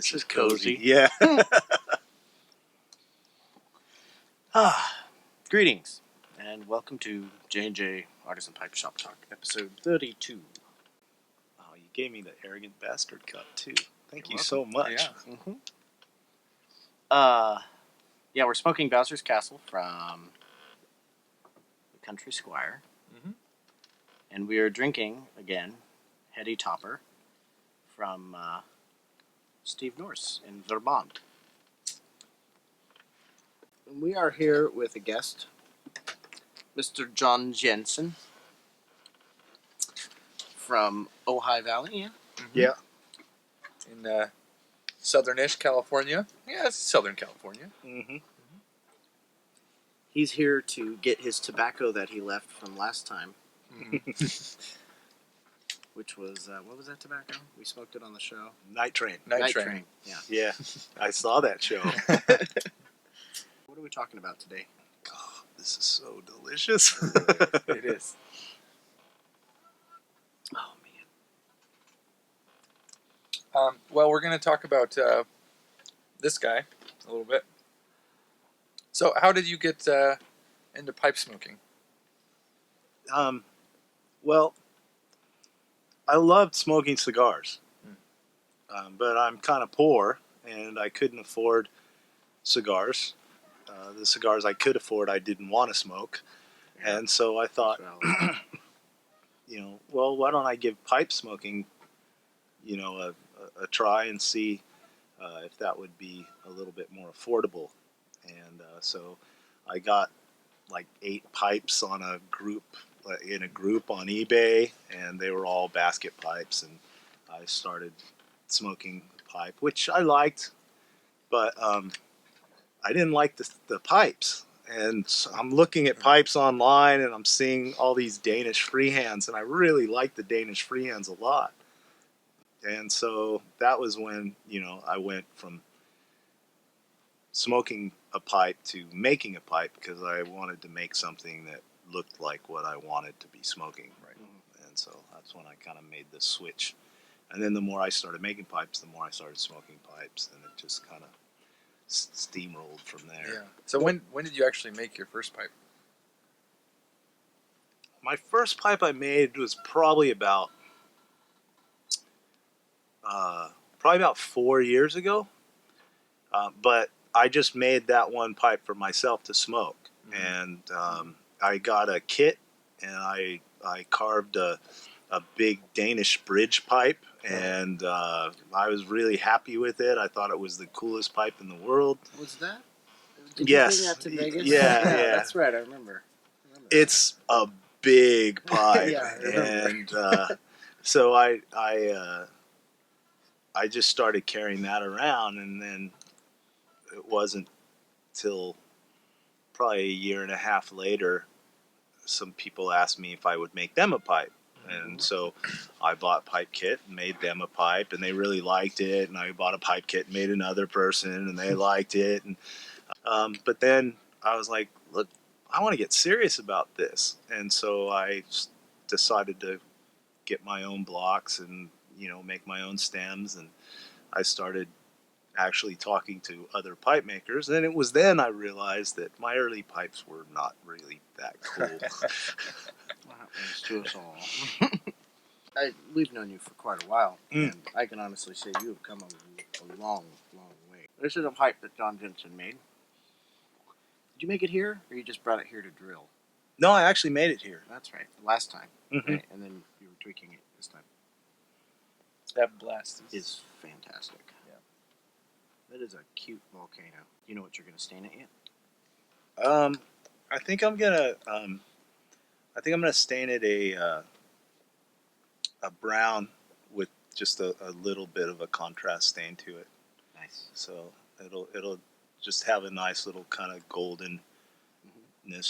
This is cozy. Yeah. Greetings, and welcome to J&J Artisan Pipe Shop Talk, episode 32. Oh, you gave me the arrogant bastard cup, too. Thank you You're so much. Yeah. Yeah, we're smoking Bowser's Castle from the Country Squire. Mm-hmm. And we are drinking, again, Heady Topper from Steve Norse in Vermont. And we are here with a guest, Mr. John Jensen from Ojai Valley. Yeah. Mm-hmm. Yeah. In southern-ish California. Yeah, it's Southern California. Mm-hmm. He's here to get his tobacco that he left from last time, which was, what was that tobacco? We smoked it on the show. Night Train. Night Train. Yeah. Yeah. I saw that show. What are we talking about today? Oh, this is so delicious. It is. Oh, man. Well, we're going to talk about this guy a little bit. So, how did you get into pipe smoking? Well, I loved smoking cigars. But I'm kind of poor, and I couldn't afford cigars. The cigars I could afford, I didn't want to smoke. Yeah. And so I thought, So, well, why don't I give pipe smoking, a try and see if that would be a little bit more affordable. And so I got like 8 pipes in a group on eBay, and they were all basket pipes. And I started smoking pipe, which I liked, but I didn't like the pipes. And so I'm looking at pipes online, and I'm seeing all these Danish freehands, and I really like the Danish freehands a lot. And so that was when, I went from smoking a pipe to making a pipe, because I wanted to make something that looked like what I wanted to be smoking. Right. And so that's when I kind of made the switch. And then the more I started making pipes, the more I started smoking pipes, and it just kind of steamrolled from there. Yeah. So, when did you actually make your first pipe? My first pipe I made was probably about 4 years ago. But I just made that one pipe for myself to smoke. And I got a kit, and I carved a big Danish bridge pipe, and I was really happy with it. I thought it was the coolest pipe in the world. Was that? Did Yes. you bring that to Vegas? Yeah. That's right. I remember. It's a big pipe. Yeah, I remember. And so I just started carrying that around, and then it wasn't till probably a year and a half later, some people asked me if I would make them a pipe. And so I bought a pipe kit and made them a pipe, and they really liked it. And I bought a pipe kit and made another person, and they liked it. And but then I was like, look, I want to get serious about this. And so I decided to get my own blocks and, make my own stems. And I started actually talking to other pipe makers. And it was then I realized that my early pipes were not really that cool. What happens to us all? We've known you for quite a while, and I can honestly say you have come a long, long way. This is a pipe that John Jensen made. Did you make it here, or you just brought it here to drill? No, I actually made it here. That's right, the last time. Mm-hmm. Right? And then you were tweaking it this time. That blast Is fantastic. Yeah. That is a cute volcano. Do you know what you're going to stain it yet? I think I'm gonna stain it a brown with just a little bit of a contrast stain to it. Nice. So it'll just have a nice little kind of goldenness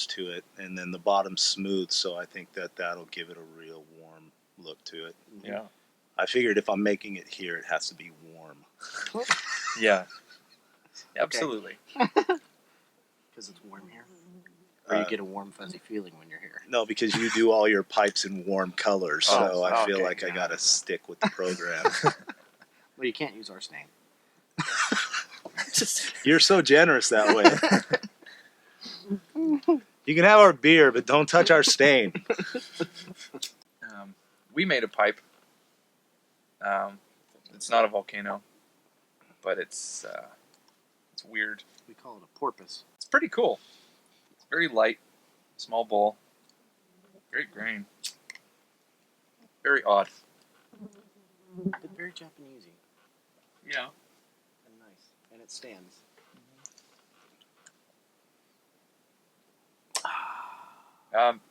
to it, and then the bottom's smooth. So I think that'll give it a real warm look to it. Yeah. I figured if I'm making it here, it has to be warm. Yeah. Absolutely. Because it's warm here? Or you get a warm, fuzzy feeling when you're here? No, because you do all your pipes in warm colors, so I feel like I gotta stick with the program. Well, you can't use our stain. You're so generous that way. You can have our beer, but don't touch our stain. We made a pipe. It's not a volcano, but it's weird. We call it a porpoise. It's pretty cool. It's very light, small bowl, great grain. Very odd. But very Japanesey Yeah. and nice, and it stands.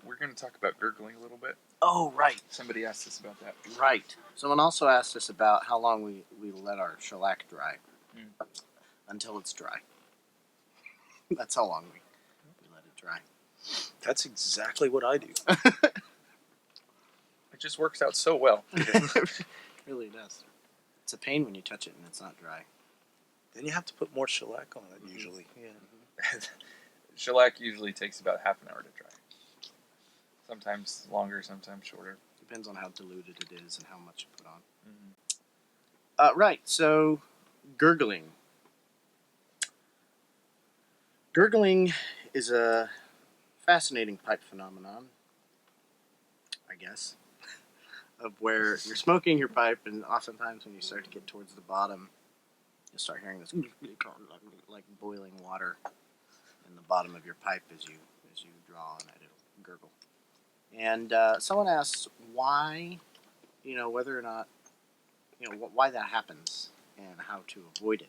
We're going to talk about gurgling a little bit. Oh, right. Somebody asked us about that. Right. Someone also asked us about how long we let our shellac dry. Until it's dry. That's how long we let it dry. That's exactly what I do. It just works out so well. It really does. It's a pain when you touch it and it's not dry. Then you have to put more shellac on it usually. Yeah. Shellac usually takes about half an hour to dry. Sometimes longer, sometimes shorter. Depends on how diluted it is and how much you put on. Mm-hmm. Right, so gurgling. Gurgling is a fascinating pipe phenomenon, I guess, of where you're smoking your pipe, and oftentimes when you start to get towards the bottom, you start hearing this like boiling water in the bottom of your pipe as you draw on it. It'll gurgle. And someone asks why, whether or not, why that happens and how to avoid it.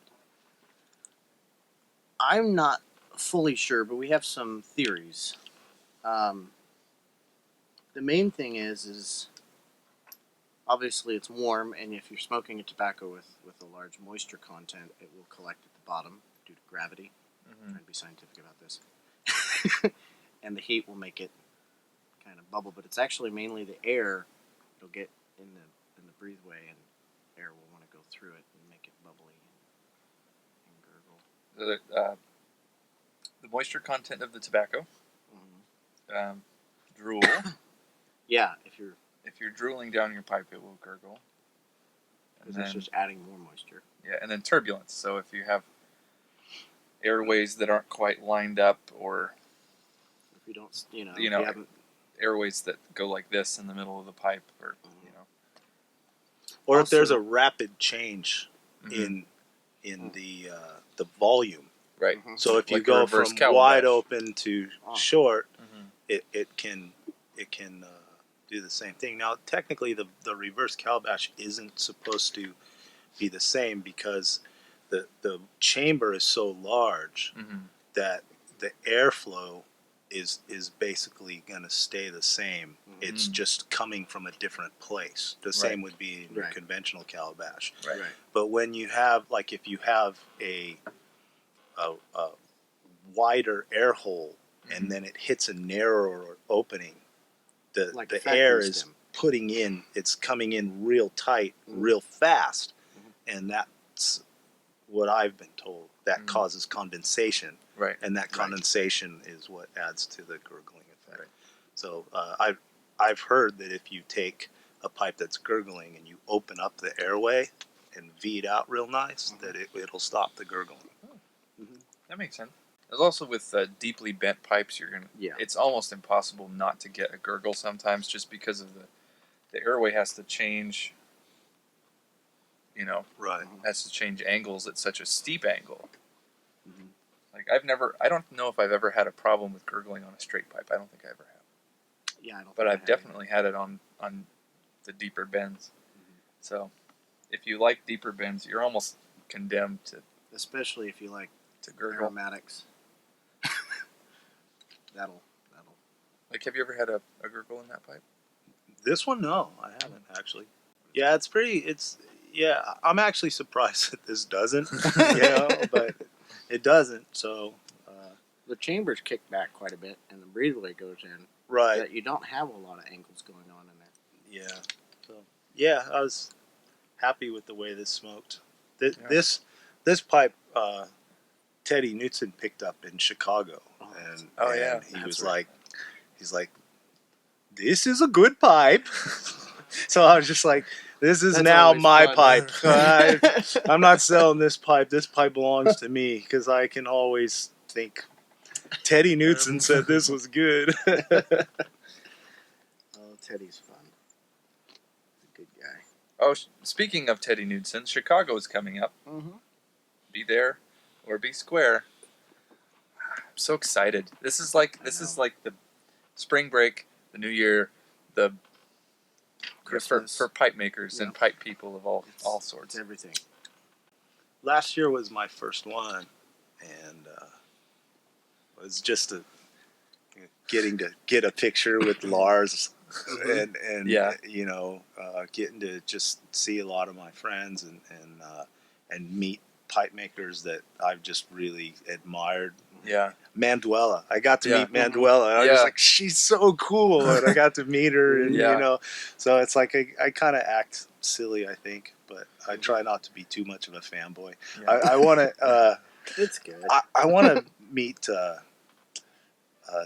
I'm not fully sure, but we have some theories. The main thing is obviously it's warm, and if you're smoking a tobacco with a large moisture content, it will collect at the bottom due to gravity. I'm trying to be scientific about this. And the heat will make it kind of bubble, but it's actually mainly the air. It'll get in the breatheway, and air will want to go through it and make it bubbly and gurgle. The moisture content of the tobacco. Mm-hmm. Drool. Yeah, if you're drooling down your pipe, it will gurgle. And it's just adding more moisture. Yeah, and then turbulence. So if you have airways that aren't quite lined up, or if you don't, you haven't airways that go like this in the middle of the pipe, or or also, if there's a rapid change in the volume. Right. So if you like go from wide open to short, it can do the same thing. Now, technically, the reverse calabash isn't supposed to be the same because the chamber is so large that the airflow is basically going to stay the same. It's just coming from a different place. The same would be in your conventional calabash. Right. But when you have, like, if you have a wider air hole and then it hits a narrower opening, the air is putting in, it's coming in real tight, real fast, and that's what I've been told. That causes condensation, and that condensation is what adds to the gurgling effect. Right. So I've heard that if you take a pipe that's gurgling and you open up the airway and V it out real nice, that it'll stop the gurgling. That makes sense. There's also with deeply bent pipes, it's almost impossible not to get a gurgle sometimes, just because of the airway has to change. Has to change angles at such a steep angle. Like I don't know if I've ever had a problem with gurgling on a straight pipe. I don't think I ever have. Yeah, I don't. But I've definitely had it on the deeper bends. So, if you like deeper bends, you're almost condemned to. Especially if you like to gurgle. Aromatics. That'll. Like, have you ever had a gurgle in that pipe? This one, no, I haven't actually. Yeah, I'm actually surprised that this doesn't, but it doesn't. So the chambers kick back quite a bit, and the breatheway goes in. Right. That you don't have a lot of angles going on in there. Yeah. So I was happy with the way this smoked. This pipe, Teddy Knutson picked up in Chicago, and he was like, this is a good pipe. So I was just like, This is That's now always my fun. pipe. I'm not selling this pipe. This pipe belongs to me because I can always think. Teddy Knudsen said this was good. Oh, Teddy's fun. He's a good guy. Oh, speaking of Teddy Knudsen, Chicago is coming up. Mm-hmm. Be there or be square. I'm so excited. This is like the spring break, the new year, the Christmas. for pipe makers and pipe people of all sorts. It's everything. Last year was my first one, and it was just getting to get a picture with Lars, and you know, getting to just see a lot of my friends and meet pipe makers that I've just really admired. Yeah. Manduela. I got to meet Manduela. And I was like, she's so cool. And I got to meet her. And, you know, so it's like I kind of act silly, I think. But I try not to be too much of a fanboy. Yeah. I want to... it's good. I want to meet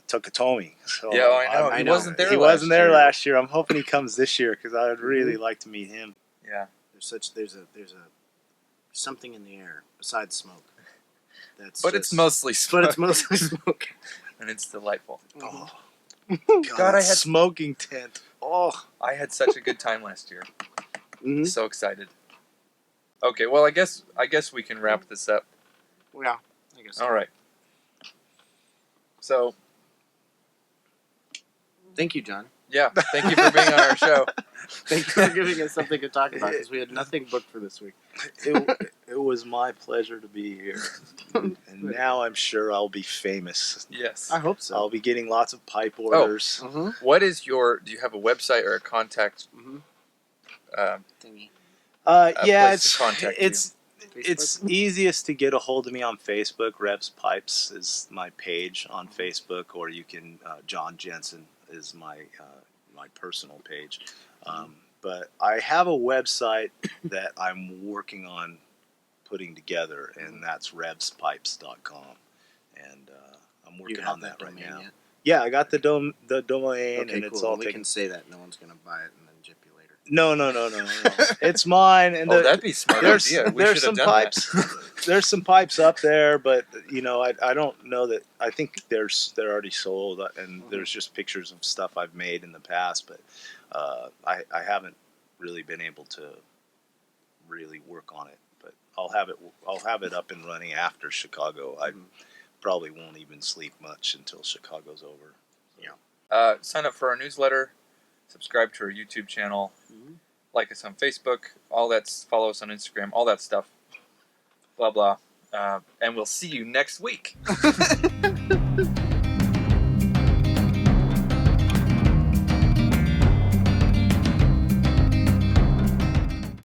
Tokotomi. So yeah, I know. He wasn't there. He wasn't there last year. I'm hoping he comes this year because I would really like to meet him. Yeah. There's something in the air besides smoke. It's mostly smoke. But it's mostly smoke. And it's delightful. Oh. God, I had smoking tent. Oh, I had such a good time last year. So excited. Okay, well, I guess we can wrap this up. Yeah, I guess so. All right. So, thank you, John. Yeah, thank you for being on our show. Thank you for giving us something to talk about because we had nothing booked for this week. It was my pleasure to be here. And now I'm sure I'll be famous. Yes. I hope so. I'll be getting lots of pipe orders. What is do you have a website or a contact thingy? Yeah, it's easiest to get a hold of me on Facebook. Revs Pipes is my page on Facebook, or you can John Jensen is my personal page. But I have a website that I'm working on putting together, and that's revspipes.com. And I'm working on that right now. Yet? Yeah, I got the domain, okay, and it's cool. all we can say that. No one's going to buy it and then jip you later. No. It's mine. And that'd be smart. There's some pipes. There's some pipes up there, but you know, I don't know that. I think they're already sold, and there's just pictures of stuff I've made in the past, but I haven't really been able to really work on it. But I'll have it up and running after Chicago. I probably won't even sleep much until Chicago's over. Yeah. Sign up for our newsletter. Subscribe to our YouTube channel. Like us on Facebook. Follow us on Instagram. All that stuff. Blah blah. And we'll see you next week.